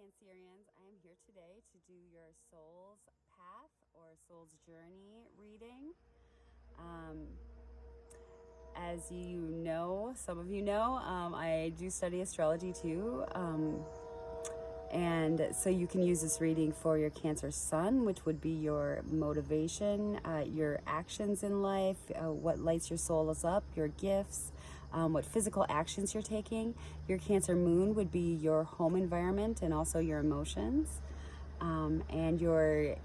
Cancerians, I am here today to do your soul's path or soul's journey reading. As you know, some of you know, I do study astrology too. And so you can use this reading for your Cancer sun, which would be your motivation, your actions in life, what lights your souls up, your gifts, what physical actions you're taking. Your Cancer moon would be your home environment and also your emotions. And your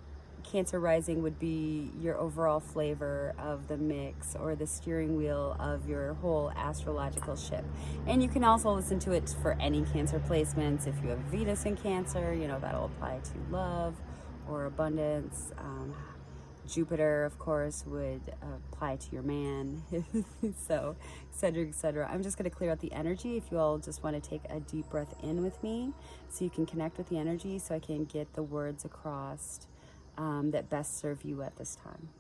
Cancer rising would be your overall flavor of the mix or the steering wheel of your whole astrological ship. And you can also listen to it for any Cancer placements. If you have Venus in Cancer, you know, that'll apply to love or abundance. Jupiter, of course, would apply to your man. So, et cetera, et cetera. I'm just going to clear out the energy. If you all just want to take a deep breath in with me so you can connect with the energy so I can get the words across that best serve you at this time.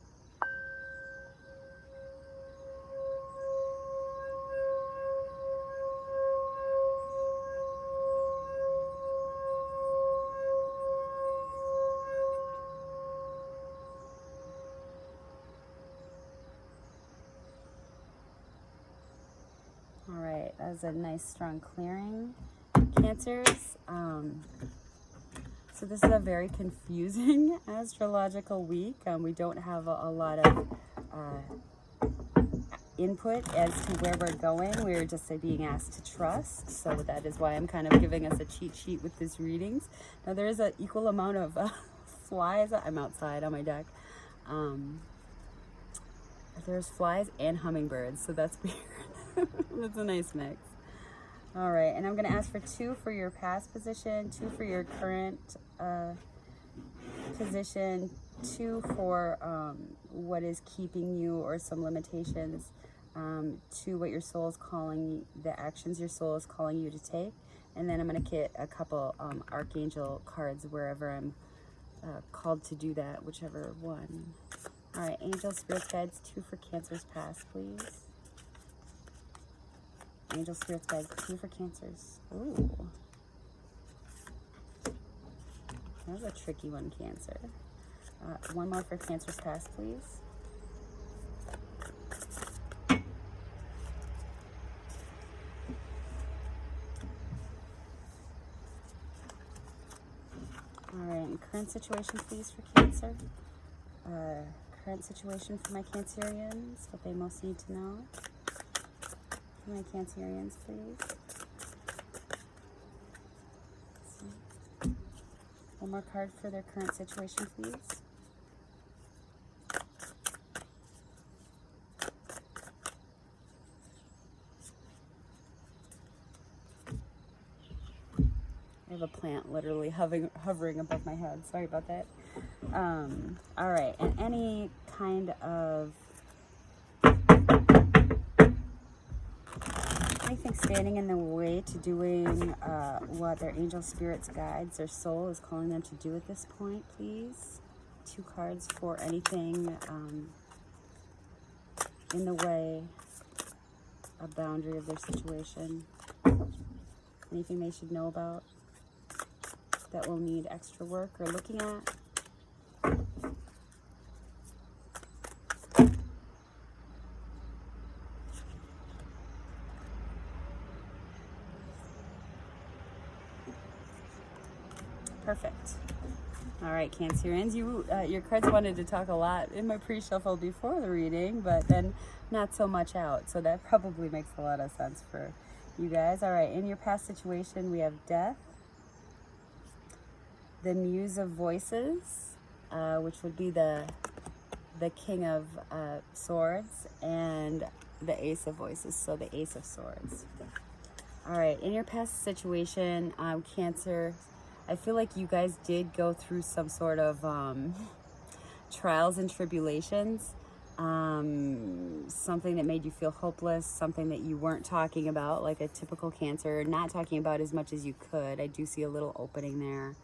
All right, that was a nice strong clearing, Cancers. So this is a very confusing astrological week. We don't have a lot of input as to where we're going. We're just being asked to trust. So that is why I'm kind of giving us a cheat sheet with these readings. Now there is an equal amount of flies. I'm outside on my deck. There's flies and hummingbirds, so that's weird. That's a nice mix. All right, and I'm going to ask for 2 for your past position, 2 for your current position, 2 for what is keeping you or some limitations, 2 what your soul is calling, the actions your soul is calling you to take, and then I'm going to get a couple archangel cards wherever I'm called to do that, whichever one. All right, angel, spirits, guides, 2 for Cancer's past, please. Angel, spirits, guides, 2 for Cancers. Ooh. That was a tricky one, Cancer. 1 more for Cancer's past, please. All right, and current situation, please, for Cancer. Current situation for my Cancerians, what they most need to know. For my Cancerians, please. One more card for their current situation, please. I have a plant literally hovering above my head. Sorry about that. All right, and any kind of anything standing in the way to doing what their angel, spirits, guides, their soul is calling them to do at this point, please. 2 cards for anything in the way, a boundary of their situation, anything they should know about that will need extra work or looking at. Perfect. All right, Cancerians, your cards wanted to talk a lot in my pre-shuffle before the reading, but then not so much out. So that probably makes a lot of sense for you guys. All right, in your past situation, we have death, the Muse of Voices, which would be the King of Swords, and the Ace of Voices, so the Ace of Swords. All right, in your past situation, Cancer, I feel like you guys did go through some sort of trials and tribulations, something that made you feel hopeless, something that you weren't talking about, like a typical Cancer, not talking about as much as you could. I do see a little opening there.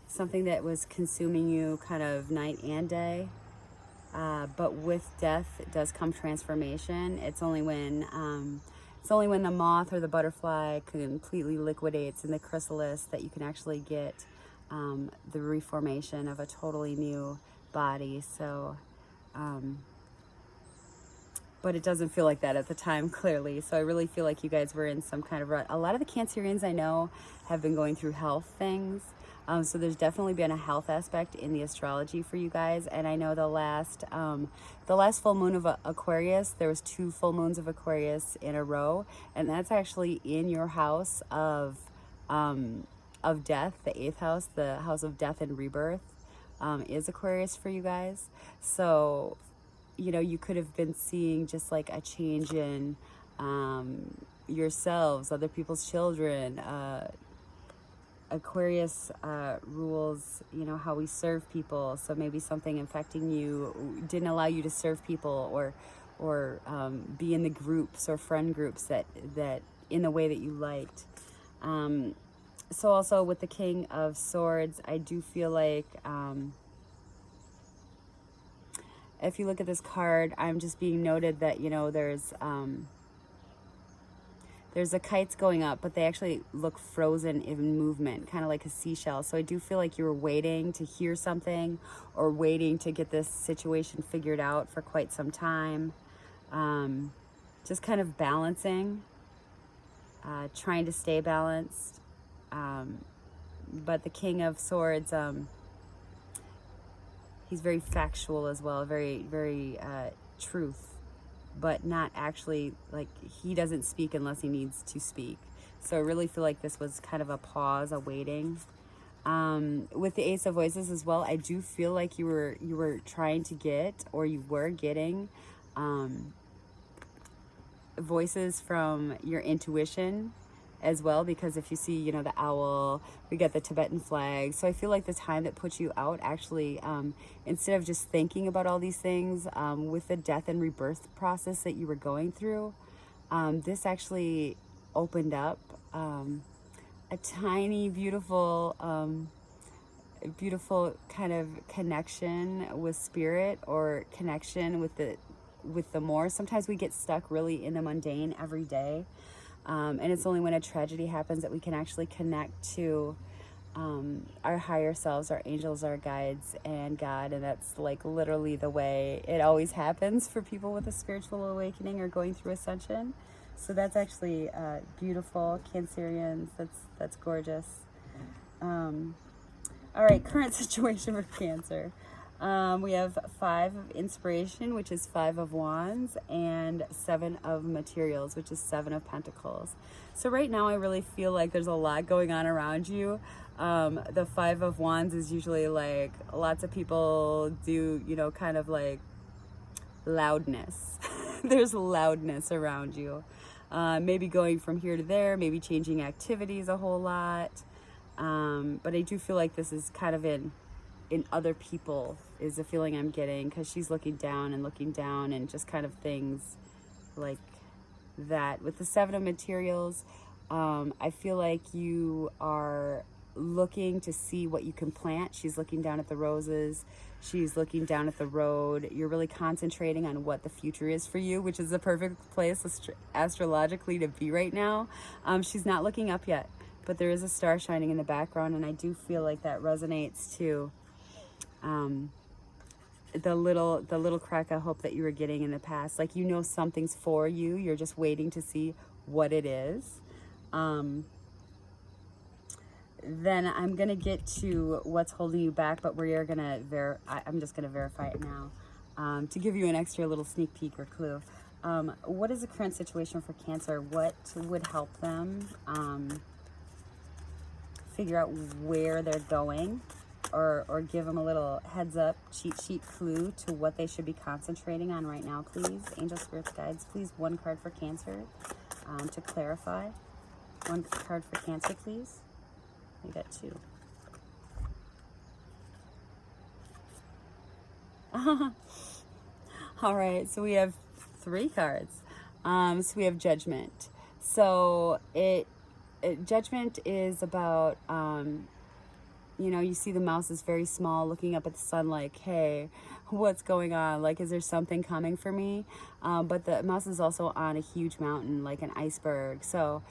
Something that was consuming you kind of night and day. But with death does come transformation. It's only when It's only when the moth or the butterfly completely liquidates in the chrysalis that you can actually get the reformation of a totally new body. So, but it doesn't feel like that at the time, clearly. So I really feel like you guys were in some kind of rut. A lot of the Cancerians I know have been going through health things. So there's definitely been a health aspect in the astrology for you guys. And I know the last full moon of Aquarius, there was 2 full moons of Aquarius in a row, and that's actually in your house of death, the 8th house, the house of death and rebirth, is Aquarius for you guys. So, you know, you could have been seeing just like a change in yourselves, other people's children. Aquarius rules, you know, how we serve people. So maybe something infecting you didn't allow you to serve people, or be in the groups or friend groups that in the way that you liked. So also with the King of Swords, I do feel like if you look at this card, I'm just being noted that, you know, there's the kites going up, but they actually look frozen in movement, kind of like a seashell. So I do feel like you were waiting to hear something, or waiting to get this situation figured out for quite some time. Just kind of balancing, trying to stay balanced. But the King of Swords, he's very factual as well, very, very truth, but not actually, like, he doesn't speak unless he needs to speak. So I really feel like this was kind of a pause, a waiting. With the Ace of Voices as well, I do feel like you were trying to get, or you were getting, voices from your intuition as well, because if you see, you know, the owl, we got the Tibetan flag. So I feel like the time that put you out actually, instead of just thinking about all these things, with the death and rebirth process that you were going through, this actually opened up a tiny, beautiful kind of connection with spirit, or connection with the more. Sometimes we get stuck really in the mundane every day. And it's only when a tragedy happens that we can actually connect to our higher selves, our angels, our guides, and God. And that's like literally the way it always happens for people with a spiritual awakening or going through ascension. So that's actually beautiful, Cancerians. That's gorgeous. All right, current situation for Cancer. We have 5 of Inspiration, which is 5 of Wands, and 7 of Materials, which is 7 of Pentacles. So right now I really feel like there's a lot going on around you. The 5 of Wands is usually like lots of people do, you know, kind of like loudness. There's loudness around you. Maybe going from here to there, maybe changing activities a whole lot. But I do feel like this is kind of in other people is the feeling I'm getting, because she's looking down and just kind of things like that. With the 7 of Materials, I feel like you are looking to see what you can plant. She's looking down at the roses. She's looking down at the road. You're really concentrating on what the future is for you, which is the perfect place astrologically to be right now. She's not looking up yet, but there is a star shining in the background, and I do feel like that resonates to the little crack of hope that you were getting in the past. Like, you know, something's for you. You're just waiting to see what it is. Then I'm gonna get to what's holding you back, but we are gonna I'm just gonna verify it now, to give you an extra little sneak peek or clue. What is the current situation for Cancer? What would help them figure out where they're going, or give them a little heads up, cheat sheet clue to what they should be concentrating on right now, please? Angel, spirits, guides, please. 1 card for Cancer, to clarify. 1 card for Cancer, please. We got 2. All right, so we have 3 cards. So we have Judgment. So Judgment is about, you know, you see the mouse is very small, looking up at the sun like, hey, what's going on? Like, is there something coming for me? But the mouse is also on a huge mountain, like an iceberg. So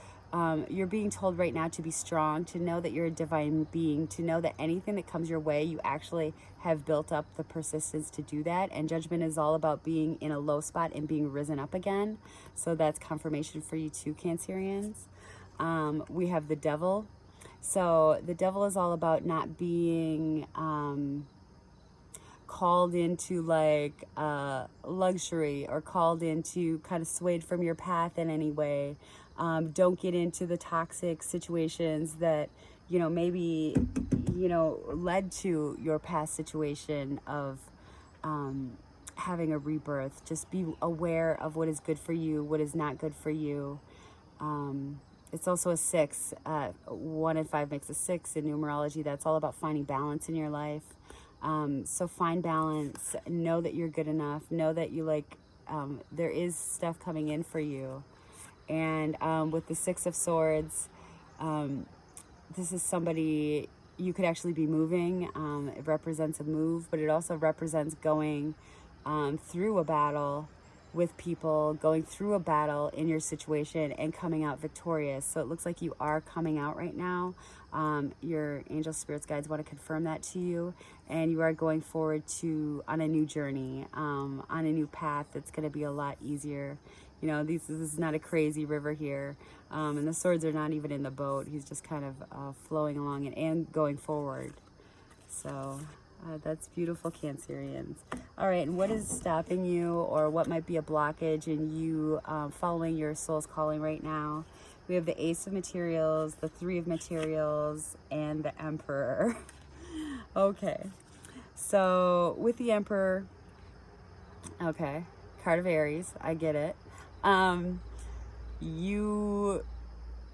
you're being told right now to be strong, to know that you're a divine being, to know that anything that comes your way, you actually have built up the persistence to do that. And judgment is all about being in a low spot and being risen up again. So that's confirmation for you too, Cancerians. We have the devil. So the devil is all about not being called into like luxury, or called into kind of swayed from your path in any way. Don't get into the toxic situations that, you know, maybe, you know, led to your past situation of having a rebirth. Just be aware of what is good for you, what is not good for you. It's also a 6. 1 and 5 makes a 6 in numerology. That's all about finding balance in your life. So find balance. Know that you're good enough. Know that you like, there is stuff coming in for you. And with the 6 of Swords, this is somebody you could actually be moving. It represents a move, but it also represents going through a battle with people, going through a battle in your situation and coming out victorious. So it looks like you are coming out right now. Your angel spirits guides want to confirm that to you, and you are going forward on a new journey, on a new path that's going to be a lot easier. You know, this is not a crazy river here, and the swords are not even in the boat. He's just kind of flowing along and going forward. So that's beautiful, Cancerians. All right, and what is stopping you, or what might be a blockage in you following your soul's calling right now? We have the Ace of Materials, the 3 of Materials, and the Emperor. Okay, so with the Emperor, okay, card of Aries, I get it. You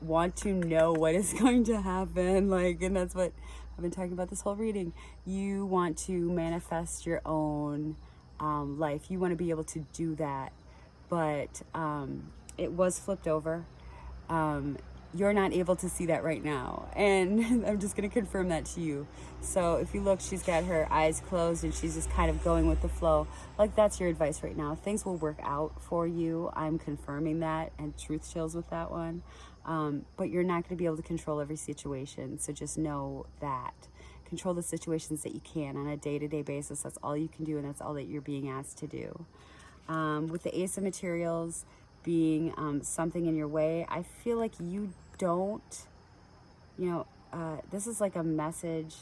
want to know what is going to happen, like, and that's what I've been talking about this whole reading. You want to manifest your own life. You want to be able to do that, but it was flipped over. You're not able to see that right now, and I'm just going to confirm that to you. So if you look, she's got her eyes closed and she's just kind of going with the flow. Like, that's your advice right now. Things will work out for you. I'm confirming that, and truth chills with that one. But you're not going to be able to control every situation, so just know that. Control the situations that you can on a day-to-day basis. That's all you can do, and that's all that you're being asked to do. With the Ace of Materials being something in your way, I feel like you don't, you know, this is like a message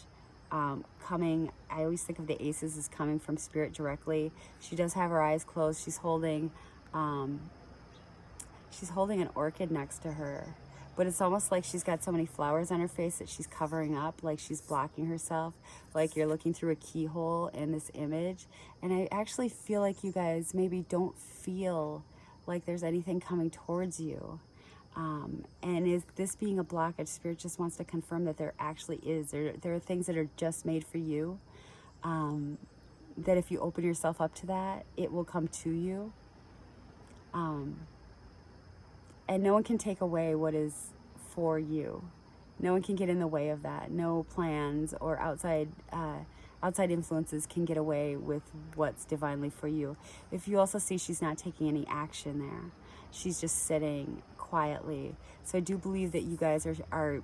coming. I always think of the aces as coming from Spirit directly. She does have her eyes closed. She's holding an orchid next to her, but it's almost like she's got so many flowers on her face that she's covering up, like she's blocking herself, like you're looking through a keyhole in this image. And I actually feel like you guys maybe don't feel like there's anything coming towards you. And is this being a blockage? Spirit just wants to confirm that there actually is. There are things that are just made for you, that if you open yourself up to that, it will come to you. And no one can take away what is for you. No one can get in the way of that. No plans or outside influences can get away with what's divinely for you. If you also see, she's not taking any action there. She's just sitting quietly. So I do believe that you guys are,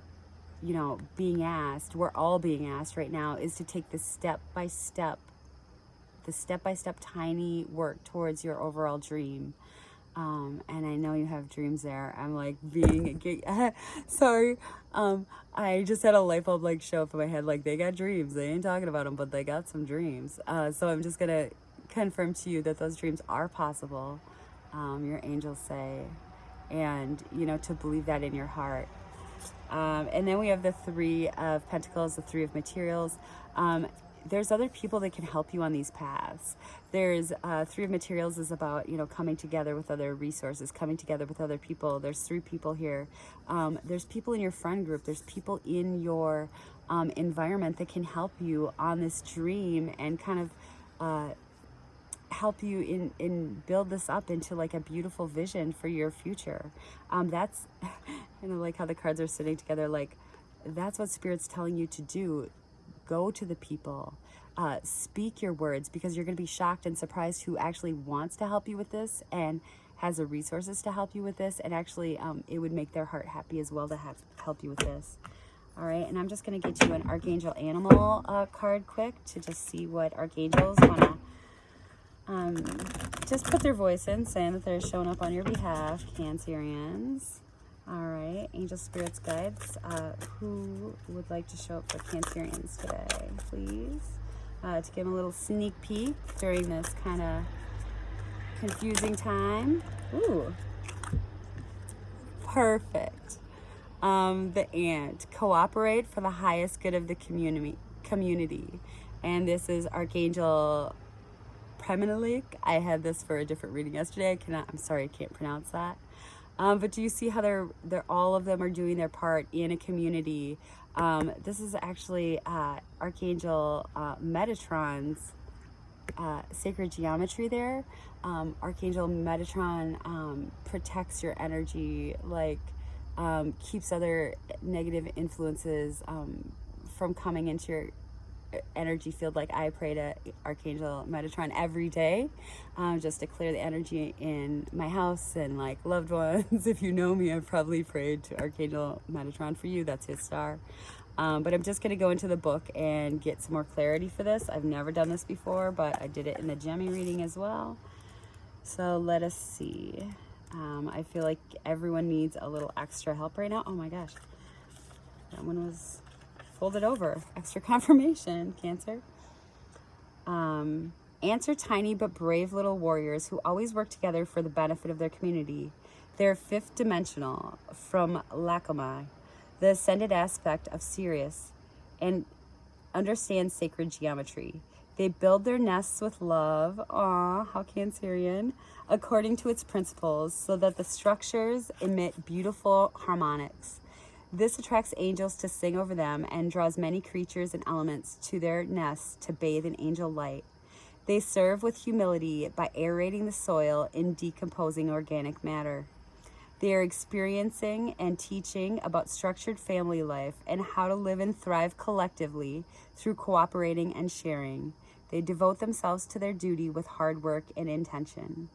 you know, being asked, we're all being asked right now, is to take the step-by-step tiny work towards your overall dream. And I know you have dreams there. I'm like sorry. I just had a light bulb like show up in my head, like, they got dreams. They ain't talking about them, but they got some dreams. So I'm just gonna confirm to you that those dreams are possible. Your angels say, and you know, to believe that in your heart. And then we have the 3 of Pentacles, the 3 of Materials. There's other people that can help you on these paths. There's 3 of Materials is about, you know, coming together with other resources, coming together with other people. There's 3 people here. There's people in your friend group. There's people in your environment that can help you on this dream and kind of help you in build this up into like a beautiful vision for your future. That's, you know, like how the cards are sitting together, like that's what Spirit's telling you to do. Go to the people. Speak your words, because you're going to be shocked and surprised who actually wants to help you with this and has the resources to help you with this. And actually, it would make their heart happy as well to help you with this. All right, and I'm just going to get you an Archangel Animal card quick to just see what Archangels want to just put their voice in, saying that they're showing up on your behalf, Cancerians. All right, Angel Spirits Guides, who would like to show up for Cancerians today, please? To give them a little sneak peek during this kind of confusing time. Ooh, perfect. The ant, cooperate for the highest good of the community. And this is Archangel Premenelik. I had this for a different reading yesterday. I'm sorry, I can't pronounce that. But do you see how they're all of them are doing their part in a community? This is actually Archangel Metatron's sacred geometry there. Archangel Metatron protects your energy, like keeps other negative influences from coming into your energy field. Like I pray to Archangel Metatron every day, just to clear the energy in my house and like loved ones. If you know me, I've probably prayed to Archangel Metatron for you. That's his star. But I'm just going to go into the book and get some more clarity for this. I've never done this before, but I did it in the Gemmy reading as well. So let us see. I feel like everyone needs a little extra help right now. Oh my gosh, that one was folded over. Extra confirmation, Cancer. Ants are tiny but brave little warriors who always work together for the benefit of their community. They're fifth dimensional from Lakomai, the ascended aspect of Sirius, and understand sacred geometry. They build their nests with love, aw, how Cancerian, according to its principles, so that the structures emit beautiful harmonics. This attracts angels to sing over them and draws many creatures and elements to their nests to bathe in angel light. They serve with humility by aerating the soil and decomposing organic matter. They are experiencing and teaching about structured family life and how to live and thrive collectively through cooperating and sharing. They devote themselves to their duty with hard work and intention.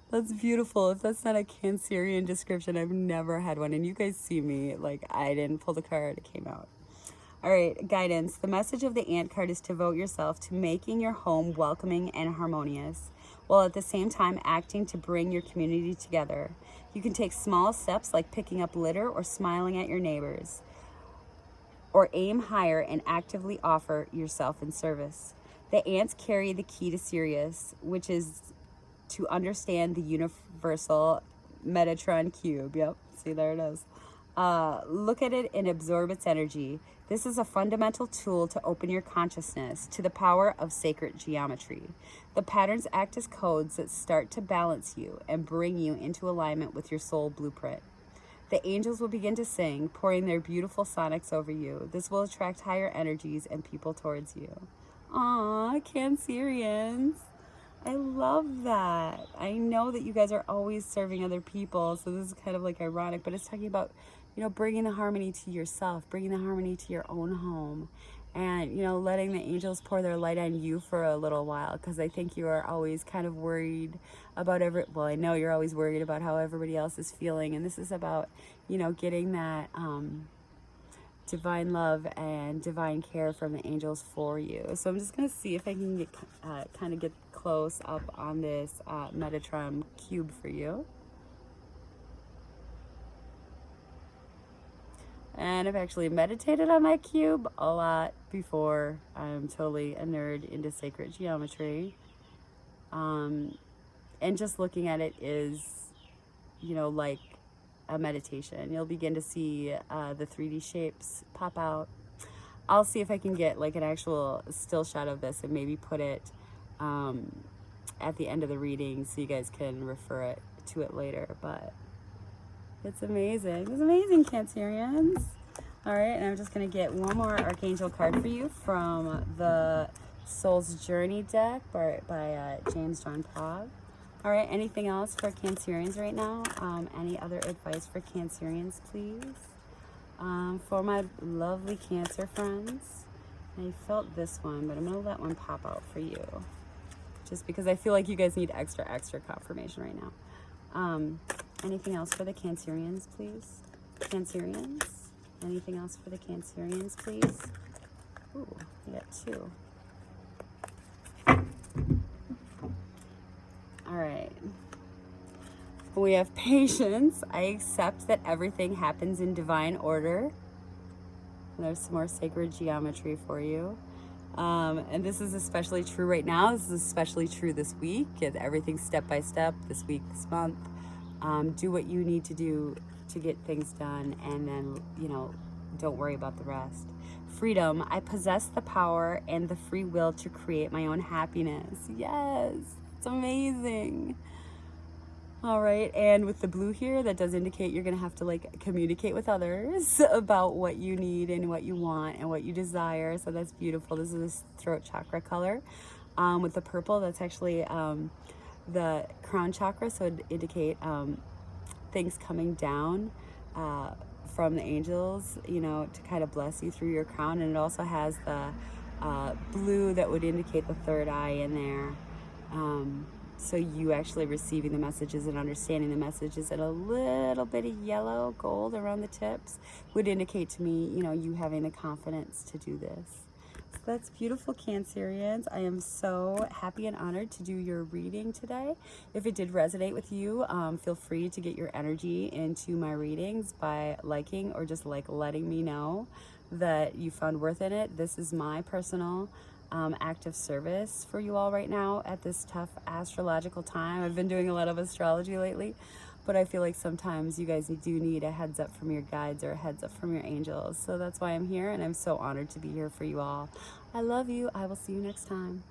That's beautiful. If that's not a Cancerian description, I've never had one. And you guys see me, like I didn't pull the card, it came out. All right, guidance. The message of the ant card is to devote yourself to making your home welcoming and harmonious, while at the same time acting to bring your community together. You can take small steps like picking up litter or smiling at your neighbors, or aim higher and actively offer yourself in service. The ants carry the key to Sirius, which is to understand the universal Metatron cube. Yep, see, there it is. Look at it and absorb its energy. This is a fundamental tool to open your consciousness to the power of sacred geometry. The patterns act as codes that start to balance you and bring you into alignment with your soul blueprint. The angels will begin to sing, pouring their beautiful sonics over you. This will attract higher energies and people towards you. Aw, Cancerians. I love that. I know that you guys are always serving other people, so this is kind of like ironic, but it's talking about, you know, bringing the harmony to yourself, bringing the harmony to your own home, and, you know, letting the angels pour their light on you for a little while, because I think you are always kind of worried about well, I know you're always worried about how everybody else is feeling, and this is about, you know, getting that divine love and divine care from the angels for you. So I'm just going to see if I can get kind of get close up on this Metatron cube for you. And I've actually meditated on that cube a lot before. I'm totally a nerd into sacred geometry. And just looking at it is, you know, like a meditation. You'll begin to see the 3D shapes pop out. I'll see if I can get like an actual still shot of this and maybe put it at the end of the reading so you guys can refer to it later. But it's amazing. It's amazing, Cancerians. All right, and I'm just going to get one more Archangel card for you from the Soul's Journey deck by James John Pogg. All right, anything else for Cancerians right now? Any other advice for Cancerians, please? For my lovely Cancer friends, I felt this one, but I'm going to let one pop out for you. Just because I feel like you guys need extra confirmation right now. Anything else for the Cancerians, please? Cancerians? Anything else for the Cancerians, please? Ooh, I got 2. All right. We have patience. I accept that everything happens in divine order. There's some more sacred geometry for you. And this is especially true right now. This is especially true this week. Everything's step by step, this week, this month. Do what you need to do to get things done, and then, you know, don't worry about the rest. Freedom. I possess the power and the free will to create my own happiness. Yes, it's amazing. All right, and with the blue here, that does indicate you're gonna have to like communicate with others about what you need and what you want and what you desire. So that's beautiful. This is a throat chakra color. With the purple, that's actually the crown chakra, so it'd indicate things coming down from the angels, you know, to kind of bless you through your crown. And it also has the blue that would indicate the third eye in there. So you actually receiving the messages and understanding the messages, and a little bit of yellow gold around the tips would indicate to me, you know, you having the confidence to do this. So that's beautiful, Cancerians. I am so happy and honored to do your reading today. If it did resonate with you, feel free to get your energy into my readings by liking or just like letting me know that you found worth in it. This is my personal act of service for you all right now at this tough astrological time. I've been doing a lot of astrology lately, but I feel like sometimes you guys do need a heads up from your guides or a heads up from your angels. So that's why I'm here, and I'm so honored to be here for you all. I love you. I will see you next time.